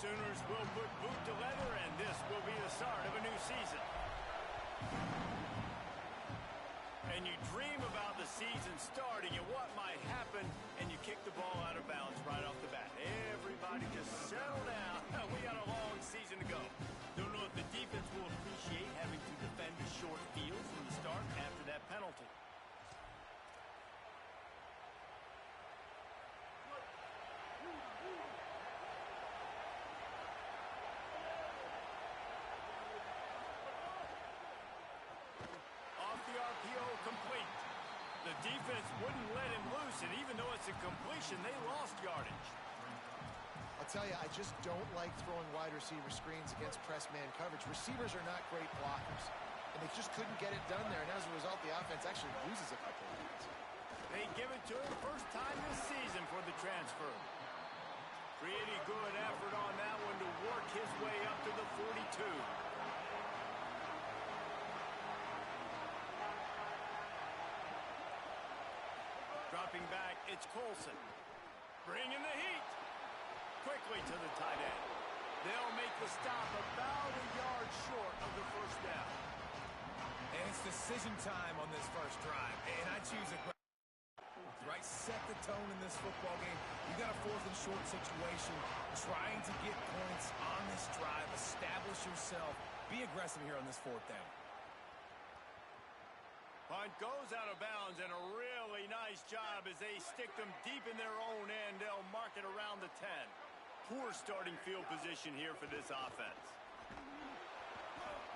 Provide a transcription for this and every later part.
Sooners will put boot to leather, and this will be the start of a new season. And you dream about the season starting and what might happen, and you kick the ball out of bounds right off the bat. Everybody just settle down. We got a long season to go. Don't know if the defense will appreciate having to defend a short field from the start after that penalty. RPO complete. The defense wouldn't let him loose, and even though it's a completion, they lost yardage. I'll tell you, I just don't like throwing wide receiver screens against press man coverage. Receivers are not great blockers, and they just couldn't get it done there, and as a result, the offense actually loses a couple of yards. They give it to him first time this season for the transfer. Pretty good effort on that one to work his way up to the 42. Dropping back, it's Colson. Bringing the heat. Quickly to the tight end. They'll make the stop about a yard short of the first down. And it's decision time on this first drive. And I choose a right, set the tone in this football game. You got a 4th and short situation. Trying to get points on this drive. Establish yourself. Be aggressive here on this 4th down. Punt goes out of bounds, and a really nice job as they stick them deep in their own end. They'll mark it around the 10. Poor starting field position here for this offense.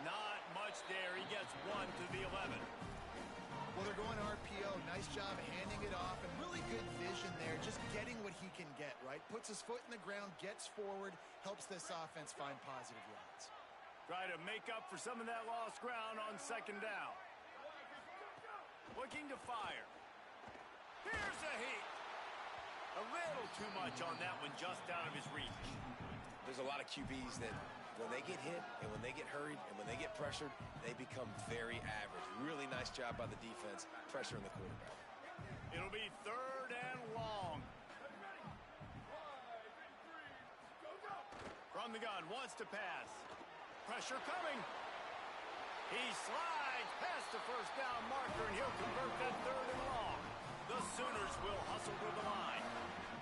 Not much there. He gets 1 to the 11. Well, they're going RPO. Nice job handing it off, and really good vision there. Just getting what he can get, right? Puts his foot in the ground, gets forward, helps this offense find positive yards. Try to make up for some of that lost ground on second down. Looking to fire. Here's a heat. A little too much on that one, just out of his reach. There's a lot of QBs that when they get hit and when they get hurried and when they get pressured, they become very average. Really nice job by the defense, pressuring the quarterback. It'll be 3rd and long. From the gun, wants to pass. Pressure coming. He slides past the first down marker, and he'll convert that 3rd and long. The Sooners will hustle to the line.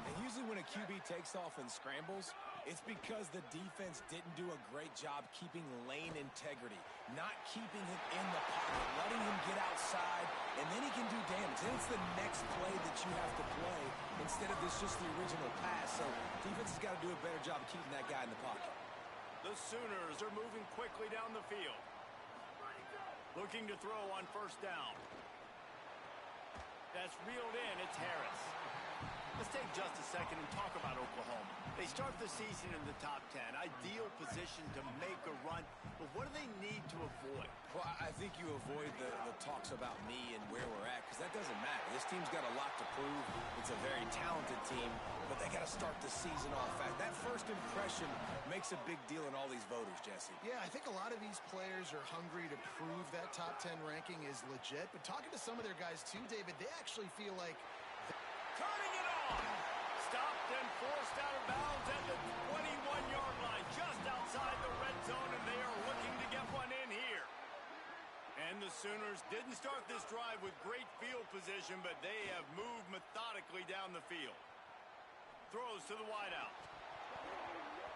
And usually when a QB takes off and scrambles, it's because the defense didn't do a great job keeping lane integrity, not keeping him in the pocket, letting him get outside, and then he can do damage. Then it's the next play that you have to play instead of this just the original pass. So defense has got to do a better job of keeping that guy in the pocket. The Sooners are moving quickly down the field. Looking to throw on first down. That's reeled in. It's Harris. Let's take just a second and talk about Oklahoma. They start the season in the top 10. Ideal position to make a run. But what do they need to avoid? Well, I think you avoid the talks about me and where we're at, because that doesn't matter. This team's got a lot to prove. It's a very talented team, but they got to start the season off fast. That first impression makes a big deal in all these voters, Jesse. Yeah, I think a lot of these players are hungry to prove that top 10 ranking is legit. But talking to some of their guys too, David, they actually feel like... Turning it on! Stopped and forced out of bounds at the 21-yard line, just outside the red zone, and they are looking to get one in here. And the Sooners didn't start this drive with great field position, but they have moved methodically down the field. Throws to the wideout.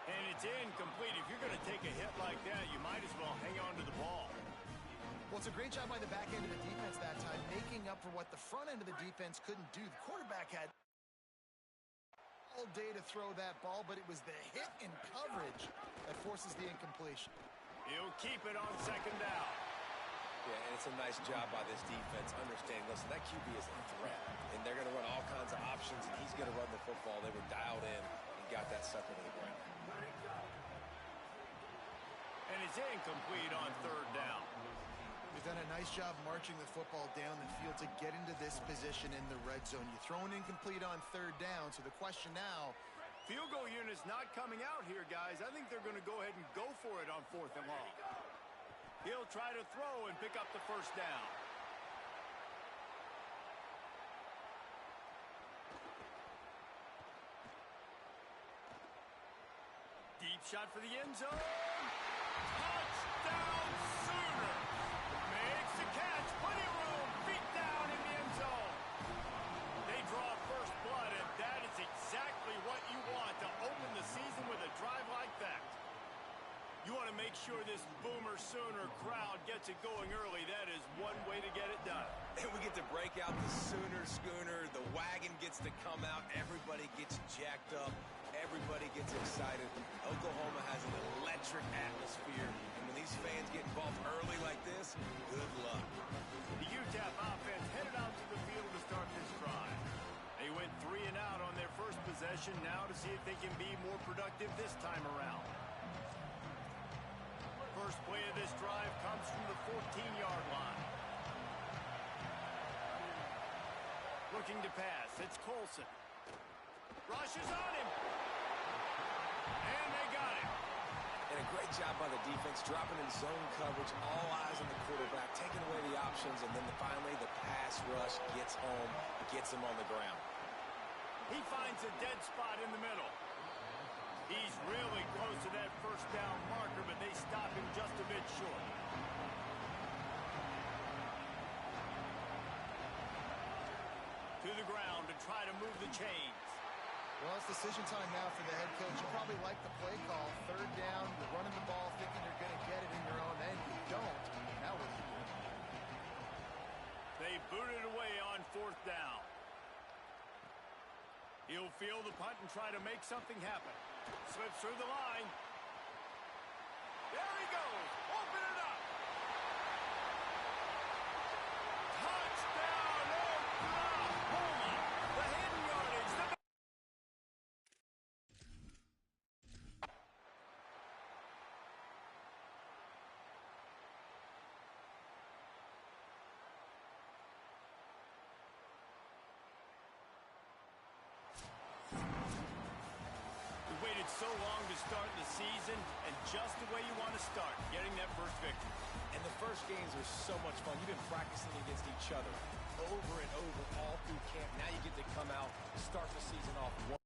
And it's incomplete. If you're going to take a hit like that, you might as well hang on to the ball. Well, it's a great job by the back end of the defense that time, making up for what the front end of the defense couldn't do. The quarterback had all day to throw that ball, but it was the hit and coverage that forces the incompletion. He'll keep it on second down. Yeah, and it's a nice job by this defense understanding, listen, that QB is a threat, and they're going to run all kinds of options, and he's going to run the football. They were dialed in and got that sucker to the ground. And it's incomplete on third down. They've done a nice job marching the football down the field to get into this position in the red zone. You throw an incomplete on third down, so the question now... Field goal unit's not coming out here, guys. I think they're going to go ahead and go for it on 4th and long. He'll try to throw and pick up the first down. Deep shot for the end zone. Touchdown Sooners. Makes the catch. Plenty of room. Feet down in the end zone. They draw first blood, and that is exactly what you want to open the season with a drive like that. You want to make sure this Boomer Sooner crowd gets it going early. That is one way to get it done. And we get to break out the Sooner schooner. The wagon gets to come out. Everybody gets jacked up. Everybody gets excited. Oklahoma has an electric atmosphere. And when these fans get involved early like this, good luck. The UTEP offense headed out to the field to start this drive. They went 3 and out on their first possession. Now to see if they can be more productive this time around. First play of this drive comes from the 14-yard line. Looking to pass. It's Colson. Rushes on him. And they got him. And a great job by the defense, dropping in zone coverage, all eyes on the quarterback, taking away the options, and then finally the pass rush gets home, gets him on the ground. He finds a dead spot in the middle. He's really close to that first down marker, but they stop him just a bit short. To the ground to try to move the chains. Well, it's decision time now for the head coach. You probably like the play call. Third down, you're running the ball thinking you're going to get it in your own end. You don't. Now what do you do? They boot it away on fourth down. He'll field the punt and try to make something happen. Slips through the line. There he goes. Open it up. Touchdown, Oklahoma. The hidden yardage. So long to start the season, and just the way you want to start, getting that first victory. And the first games are so much fun. You've been practicing against each other over and over all through camp. Now you get to come out, start the season off 1-0.